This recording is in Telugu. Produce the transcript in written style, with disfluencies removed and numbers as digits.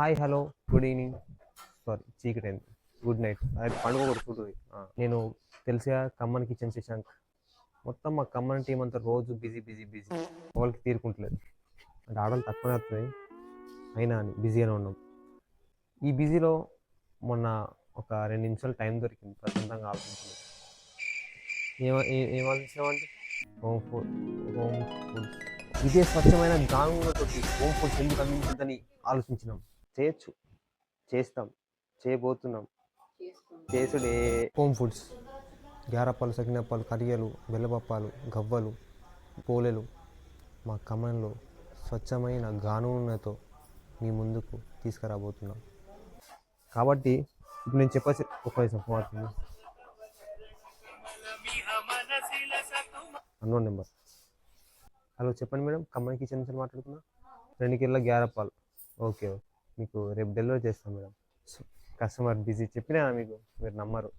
Hi, hello, good evening. Sorry, చీకటైంది. Good night. అది పండుగ కూడా చూడు. నేను తెలిసిగా ఖమ్మన్ కిచెన్ శశాంక్. మొత్తం మా ఖమ్మన్ టీం అంతా రోజు బిజీ బిజీ బిజీ. వాళ్ళకి తీరుకుంటలేదు. అంటే ఆడలు తక్కువనే వస్తుంది, అయినా అని బిజీగానే ఉన్నాం. ఈ బిజీలో మొన్న ఒక 2 నిమిషాలు టైం దొరికింది ప్రశాంతంగా ఆలోచించింది. ఏం ఆలోచించామంటే హోమ్ ఫుడ్, హోమ్ ఫుడ్స్. ఇదే స్వచ్ఛమైన గానుగతోటి హోమ్ ఫుడ్స్ ఎందుకు అందించద్దని ఆలోచించినాం. చేయొచ్చు, చేస్తాం, చేయబోతున్నాం. చేసుడే హోమ్ ఫుడ్స్. గ్యారప్పాలు, సకినప్పాలు, కరియలు, బెల్లపప్పాలు, గవ్వలు, పోలేలు మా ఖమ్మంలో స్వచ్ఛమైన గానుగతో మీ ముందుకు తీసుకురాబోతున్నాం. కాబట్టి ఇప్పుడు నేను చెప్పేసి ఒక అన్నోన్ నెంబర్. హలో, చెప్పండి మేడం, ఖమ్మం కిచెన్ నుంచి మాట్లాడుతున్నా. 2 కిలోల గ్యారప్పాలు. ఓకే, మీకు రేపు డెలివరీ చేస్తాం మేడం. కస్టమర్ బిజీ, చెప్పినా మీకు, మీరు నమ్మరు.